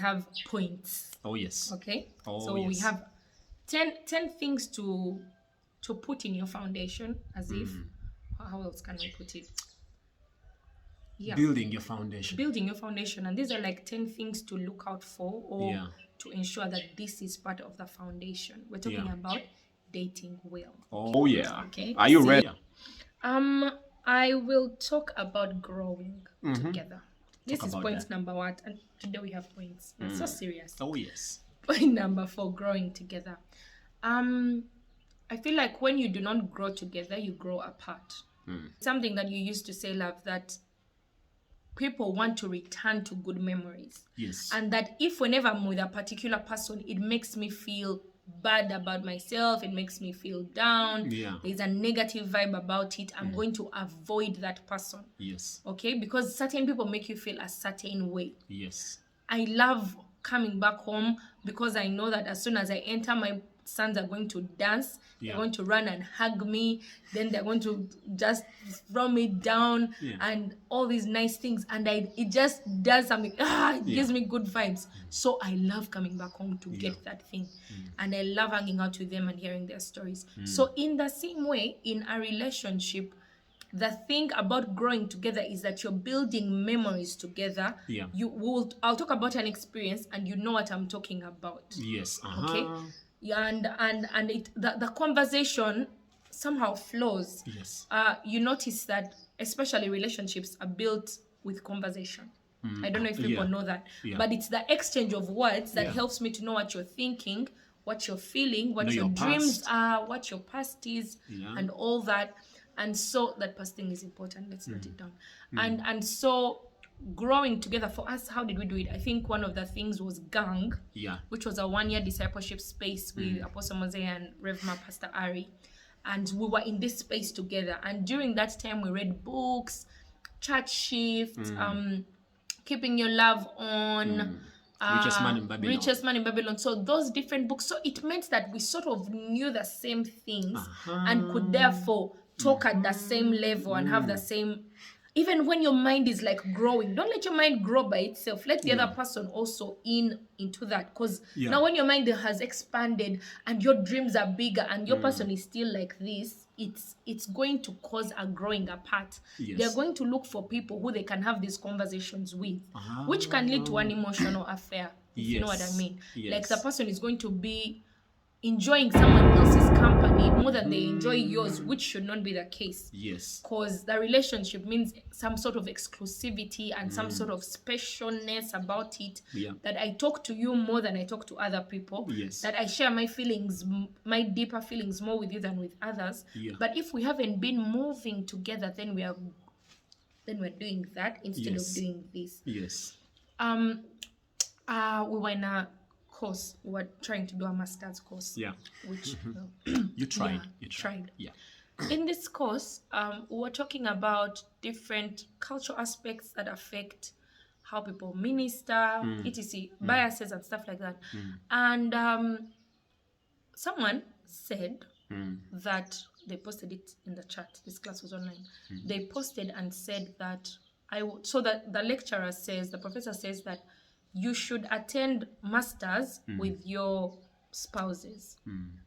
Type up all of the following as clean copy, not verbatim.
have points. Oh, yes. Okay? Oh, so we have 10 things to put in your foundation, as if, how else can we put it? Yeah. Building your foundation. Building your foundation. And these are like 10 things to look out for, or to ensure that this is part of the foundation. We're talking about dating well. Oh, yeah. Okay. Are you ready? I will talk about growing together. This is point number 1, and today we have points. It's so serious. Oh, yes. Point number 4, growing together. I feel like when you do not grow together, you grow apart. Something that you used to say, love, that people want to return to good memories. Yes. And that if whenever I'm with a particular person, it makes me feel bad about myself, it makes me feel down, there's a negative vibe about it, I'm going to avoid that person. Yes. Okay? Because certain people make you feel a certain way. Yes. I love coming back home because I know that as soon as I enter, my sons are going to dance, they're going to run and hug me, then they're going to just throw me down and all these nice things, and it just does something, it gives me good vibes. So I love coming back home to get that thing, and I love hanging out with them and hearing their stories. So in the same way, in a relationship, the thing about growing together is that you're building memories together. I'll talk about an experience and you know what I'm talking about. Yes. Okay. And the conversation somehow flows. Yes. You notice that especially relationships are built with conversation. I don't know if people know that, but it's the exchange of words that helps me to know what you're thinking, what you're feeling, what your dreams are, what your past is, and all that. And so that past thing is important. Let's note it down. And so growing together for us, how did we do it? I think one of the things was Gang, which was a 1-year discipleship space with Apostle Mose and Revma Pastor Ari, and we were in this space together. And during that time, we read books, Church Shift, Keeping Your Love On, Richest Man in Babylon. So those different books. So it meant that we sort of knew the same things and could therefore talk at the same level and have the same. Even when your mind is like growing, don't let your mind grow by itself. Let the other person also into that. Because now when your mind has expanded and your dreams are bigger and your person is still like this, it's going to cause a growing apart. They're going to look for people who they can have these conversations with, which can lead to an emotional affair, if you know what I mean. Like the person is going to be enjoying someone else's company more than they enjoy yours, which should not be the case. Yes. Because the relationship means some sort of exclusivity and some sort of specialness about it. That I talk to you more than I talk to other people. That I share my feelings, my deeper feelings more with you than with others. But if we haven't been moving together, then we're doing that instead of doing this. Yes. We were in a course. We were trying to do a master's course. Which you tried. In this course, we were talking about different cultural aspects that affect how people minister, etc., biases and stuff like that. And someone said that they posted it in the chat. This class was online. They posted and said that so that the lecturer says, the professor says that you should attend masters with your spouses.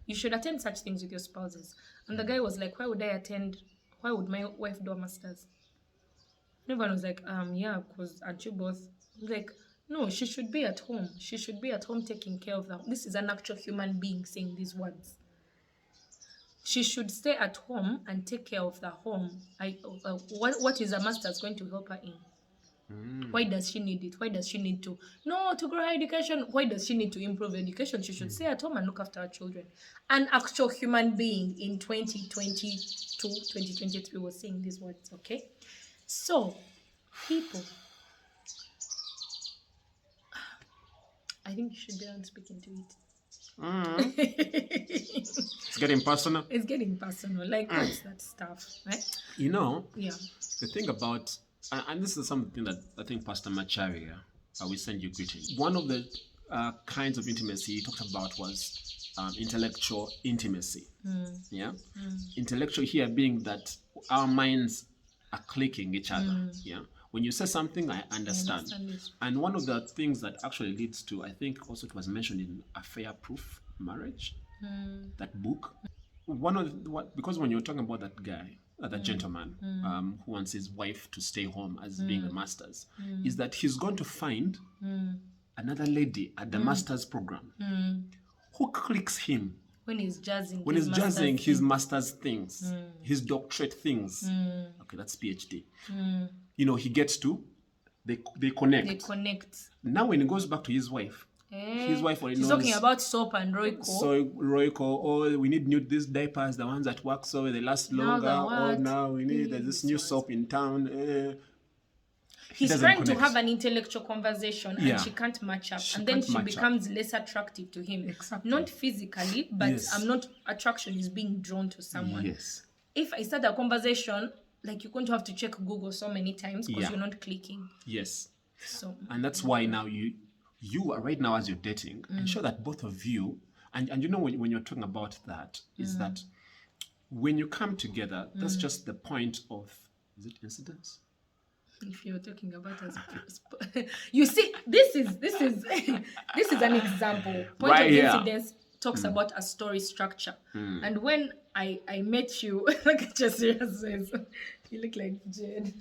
You should attend such things with your spouses. And the guy was like, why would my wife do a masters? And everyone was like, because aren't you both? Like, no, she should be at home. She should be at home taking care of them. This is an actual human being saying these words. She should stay at home and take care of the home. What is a master's going to help her in? Why does she need it? Why does she need to grow her education? Why does she need to improve education? She should stay at home and look after her children. An actual human being in 2022, 2023 was saying these words, okay? So, people, I think you should be on speaking to it. It's getting personal. It's getting personal. Like, what's that stuff, right? The thing about, and this is something that I think Pastor Macharia, we send you greetings. One of the kinds of intimacy he talked about was intellectual intimacy. Intellectual here being that our minds are clicking each other. when you say something, I understand. it. And one of the things that actually leads to, I think also it was mentioned in Affair-Proof Marriage, that book. One of what, because when you're talking about that guy, that gentleman who wants his wife to stay home as being a master's, is that he's going to find another lady at the master's program who clicks him when he's jazzing his master's things, his doctorate things. Okay, that's PhD. You know, he gets to, they connect. They connect. Now when he goes back to his wife already She's knows. talking about soap and Royco. So Royco, we need new these diapers, the ones that work so they last longer. Now we need there's this new soap in town. He's trying to have an intellectual conversation and she can't match up. And then she becomes less attractive to him. Exactly. Not physically, but attraction is being drawn to someone. Yes. If I start a conversation, like you're going to have to check Google so many times because you're not clicking. Yes. So and that's why now you are right now as you're dating, ensure that both of you, and you know when you're talking about that, is that when you come together, that's just the point of, is it incidents? If you're talking about as you see, this is this is an example. Point Right of here. incidents talks about a story structure. And when I met you, look at your serious face. You look like Jade.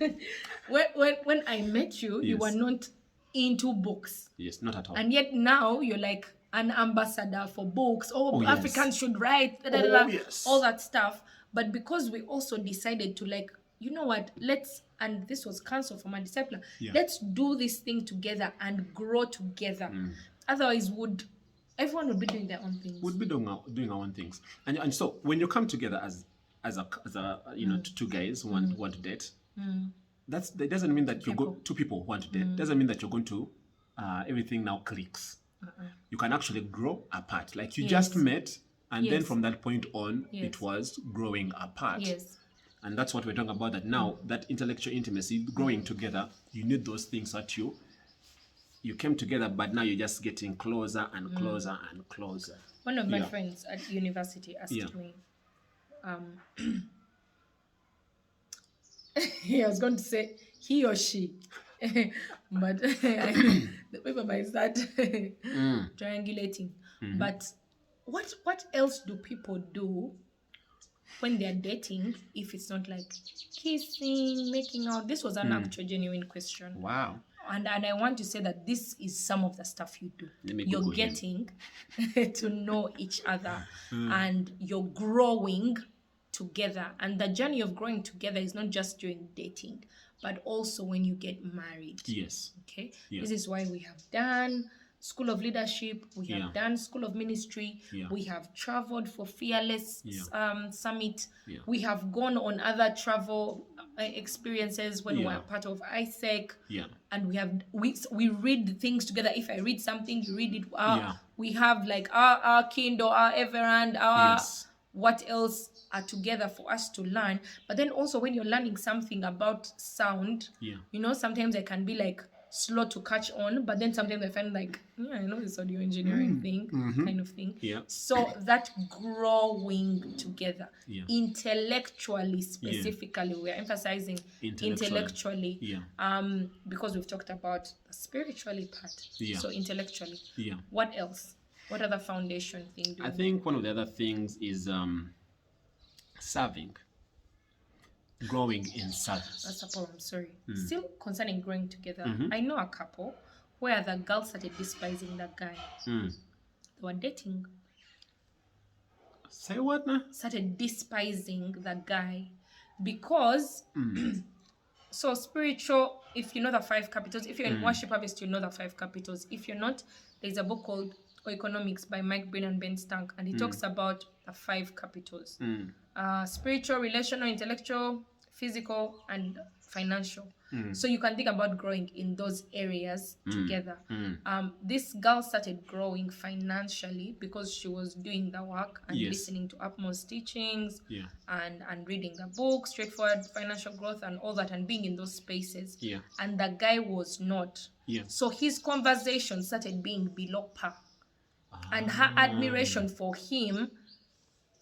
when I met you, you were not into books. Yes, not at all. And yet now you're like an ambassador for books. Africans should write, all that stuff. But because we also decided to like, you know what, and this was counsel from my discipler, let's do this thing together and grow together. Otherwise, everyone would be doing their own things. Would be doing our own things. And so when you come together as a you know, two guys who want to date, that doesn't mean that you go two people who want to date. Doesn't mean that you're going to everything now clicks. You can actually grow apart. Like you just met, and then from that point on, it was growing apart. Yes. And that's what we're talking about, that now, that intellectual intimacy, growing together, you need those things that you came together, but now you're just getting closer and closer and closer. One of my friends at university asked me, I was going to say he or she, but the paper might start triangulating. But what else do people do when they're dating if it's not like kissing, making out? This was an actual genuine question. Wow. And I want to say that this is some of the stuff you do. You're getting to know each other and you're growing together. And the journey of growing together is not just during dating, but also when you get married. Yes. Okay. This is why we have done School of Leadership, we have done School of Ministry, we have traveled for Fearless Summit, we have gone on other travel experiences when we were part of ISEC, and we read things together. If I read something, you read it. We have like our Kindle, our Everand, our what else are together for us to learn. But then also when you're learning something about sound, you know, sometimes I can be like slow to catch on, but then sometimes I find like, I know this audio engineering thing, kind of thing. So that growing together, intellectually specifically, we're emphasizing intellectually, because we've talked about the spiritually part. So intellectually. What else? What other foundation thing do you think one of the other things is serving. Growing in service. That's a problem, sorry. Still concerning growing together, I know a couple where the girl started despising that guy. They were dating. Say what now? Started despising the guy because so spiritual, if you know the 5 capitals, if you're in worship harvest, you know the 5 capitals. If you're not, there's a book called Economics by Mike Breen and Ben Stank, and he talks about the 5 capitals. Spiritual, relational, intellectual, physical, and financial. So you can think about growing in those areas together. This girl started growing financially because she was doing the work and listening to Upmost teachings and reading the book, straightforward financial growth and all that, and being in those spaces. And the guy was not. So his conversation started being below par. And her admiration for him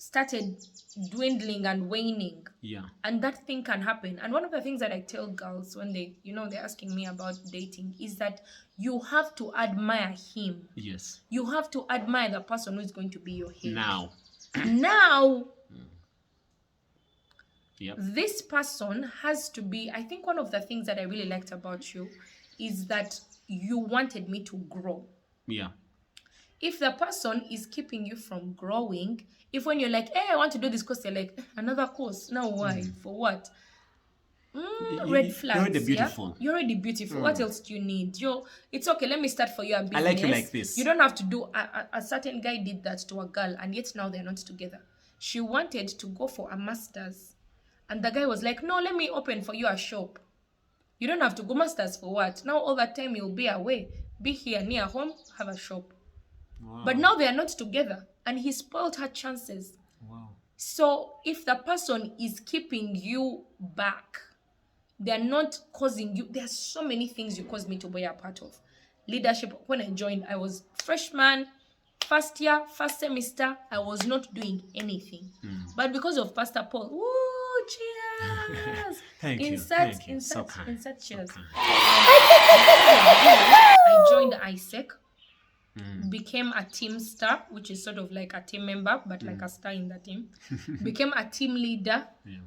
started dwindling and waning. Yeah. And that thing can happen. And one of the things that I tell girls when they're asking me about dating is that you have to admire him. Yes. You have to admire the person who is going to be your head. Now. Yep. This person has to be, I think one of the things that I really liked about you is that you wanted me to grow. Yeah. If the person is keeping you from growing, if when you're like, hey, I want to do this course, they're like, another course. Now why? For what? Red flags. You're already beautiful. Yeah? You're already beautiful. What else do you need? It's okay. Let me start for you a business. I like you like this. You don't have to do. A certain guy did that to a girl, and yet now they're not together. She wanted to go for a master's, and the guy was like, no, let me open for you a shop. You don't have to go master's for what? Now all that time you'll be away. Be here near home, have a shop. Wow. But now they are not together, and he spoiled her chances. Wow. So if the person is keeping you back, they're not causing you. There are so many things you caused me to be a part of. Leadership, when I joined, I was freshman, first year, first semester, I was not doing anything. But because of Pastor Paul, woo, cheers! Thank you. Insert cheers. So I joined ISEC, became a team star, which is sort of like a team member, but like a star in the team. Became a team leader. Yeah.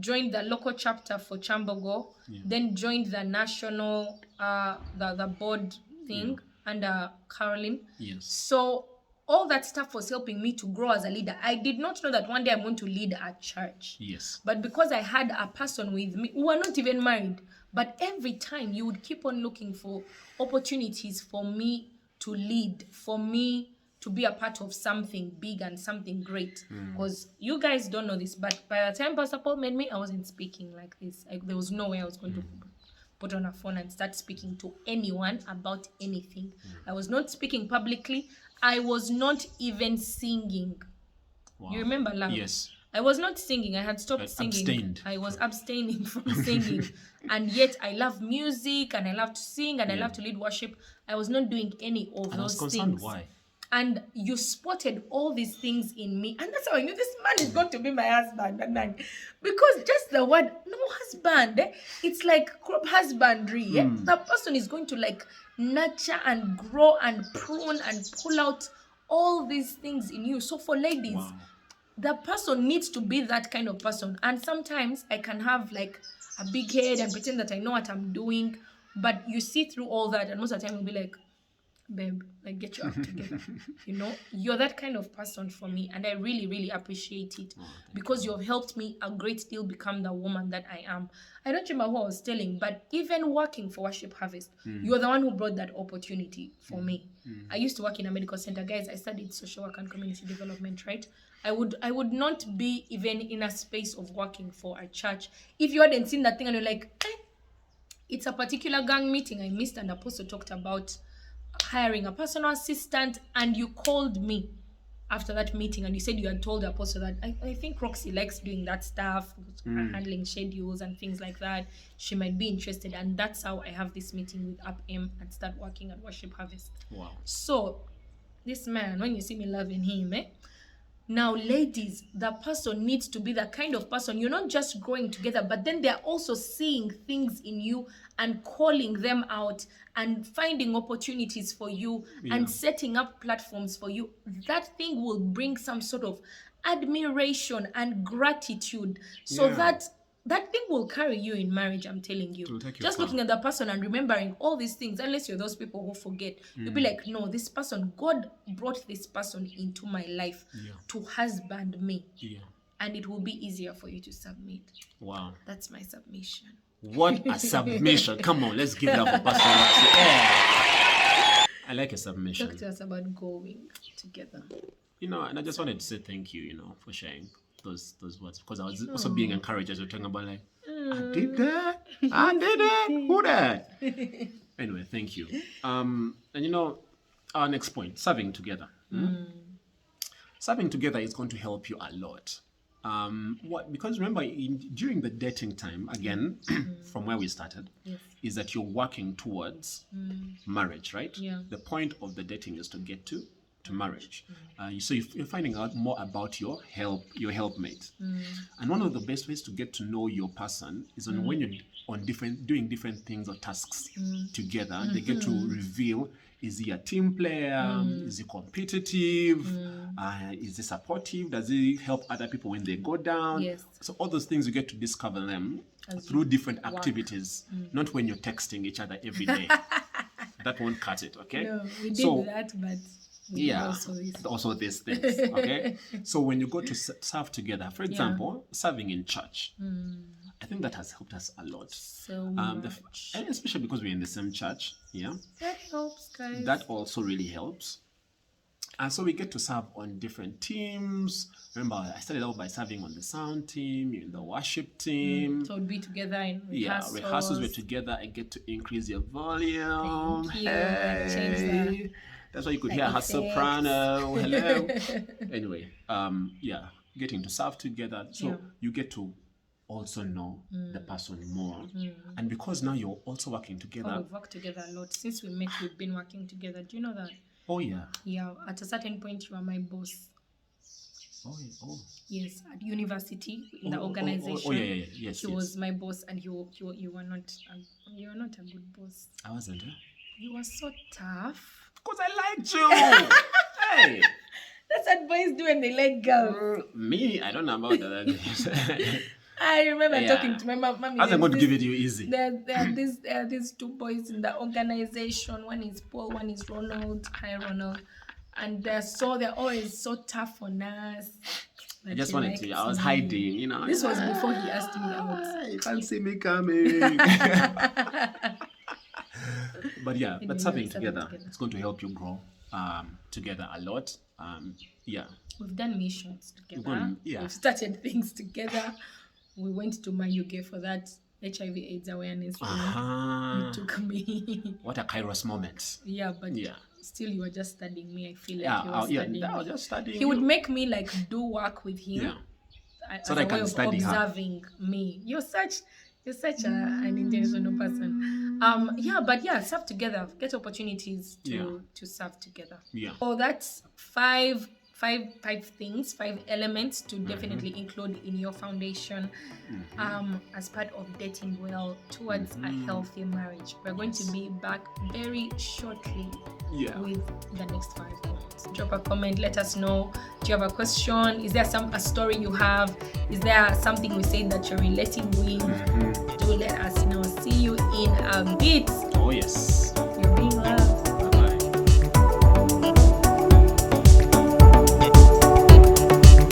Joined the local chapter for Chambogo, then joined the national, the board thing under Caroline. Yes. So all that stuff was helping me to grow as a leader. I did not know that one day I'm going to lead a church. Yes. But because I had a person with me, who were not even married, but every time you would keep on looking for opportunities for me to lead, for me to be a part of something big and something great. Because you guys don't know this, but by the time Pastor Paul made me, I wasn't speaking like this. There was no way I was going to put on a phone and start speaking to anyone about anything. I was not speaking publicly. I was not even singing. Wow. You remember, Love? Yes. I was not singing. I had stopped singing. Abstained. I was abstaining from singing. And yet I love music and I love to sing and I love to lead worship. I was not doing any of those things. Why? And you spotted all these things in me. And that's how I knew this man is going to be my husband. Because just the word, no husband, it's like crop husbandry. The person is going to like nurture and grow and prune and pull out all these things in you. So for ladies, the person needs to be that kind of person. And sometimes I can have like a big head and pretend that I know what I'm doing. But you see through all that and most of the time you'll be like, babe, like get your act together. You know, you're that kind of person for me, and I really, really appreciate it because you've helped me a great deal become the woman that I am. I don't remember who I was telling, but even working for Worship Harvest, you're the one who brought that opportunity for me. I used to work in a medical center, guys. I studied social work and community development, right? I would not be even in a space of working for a church if you hadn't seen that thing and you're like, it's a particular gang meeting I missed, and Apostle talked about hiring a personal assistant, and you called me after that meeting and you said you had told the Apostle that I think Roxie likes doing that stuff, handling schedules and things like that. She might be interested, and that's how I have this meeting with UpM and start working at Worship Harvest. Wow. So this man, when you see me loving him, now ladies, the person needs to be the kind of person you're not just growing together, but then they're also seeing things in you and calling them out and finding opportunities for you and setting up platforms for you. That thing will bring some sort of admiration and gratitude, so that thing will carry you in marriage. I'm telling you, just looking at the person and remembering all these things, unless you're those people who forget, you'll be like, no, this person, God brought this person into my life to husband me, and it will be easier for you to submit. Wow, that's my submission. What a submission. Come on, let's give it up for Pastor Roxie. I like a submission. Talk to us about going together. You know, and I just wanted to say thank you, for sharing those words, because I was also being encouraged as you're talking about like, I did that, who that? Anyway, thank you. And our next point, serving together. Serving together is going to help you a lot. Because remember, during the dating time, again, from where we started, is that you're working towards marriage, right? Yeah. The point of the dating is to get to to marriage. So you're finding out more about your helpmate. And one of the best ways to get to know your person is when you're doing different things or tasks together. They get to reveal, is he a team player? Is he competitive? Is he supportive? Does he help other people when they go down? Yes. So all those things you get to discover them through different activities, not when you're texting each other every day. That won't cut it, okay? No, we did that, but also these things, okay? So when you go to serve together, for example, serving in church, I think that has helped us a lot. So much. And especially because we're in the same church, That helps, guys. That also really helps. And so we get to serve on different teams. Remember, I started out by serving on the sound team, in the worship team. So we'd be together in rehearsals. Yeah, rehearsals were together. I get to increase your volume. Thank you. Hey. That's why you could hear her soprano. Hello. Anyway, getting to serve together. So you get to also know the person more. And because now you're also working together. We've worked together a lot. Since we met, we've been working together. Do you know that? Oh, yeah. Yeah, at a certain point, you are my boss. Oh. Yes, at university, in the organization. Yes. He was my boss, and you were not a good boss. I wasn't, You were so tough. Because I liked you. Hey. That's what boys do when they let go. Me, I don't know about that. I remember talking to my mom. I wasn't going to give it to you easy. There are these two boys in the organization. One is Paul, one is Ronald. Hi, Ronald. And they're always so tough on us. I just wanted to. I was hiding, This was before he asked me out. You can't see me coming. But serving together, it's going to help you grow together a lot. We've done missions together. We've started things together. We went to Mayuge for that HIV/AIDS awareness. It took me. What a Kairos moment. Yeah, but still you were just studying me. I feel like you were studying I was just studying. He would make me do work with him. So that I can study observing me. You're such an intentional person. Serve together. Get opportunities to serve together. Yeah. So that's five things, 5 elements to definitely include in your foundation as part of dating well towards a healthy marriage. We're going to be back very shortly with the next 5 points. Drop a comment, let us know. Do you have a question? Is there a story you have? Is there something we said that you're relating with? Do let us know. See you in a bit. Oh yes.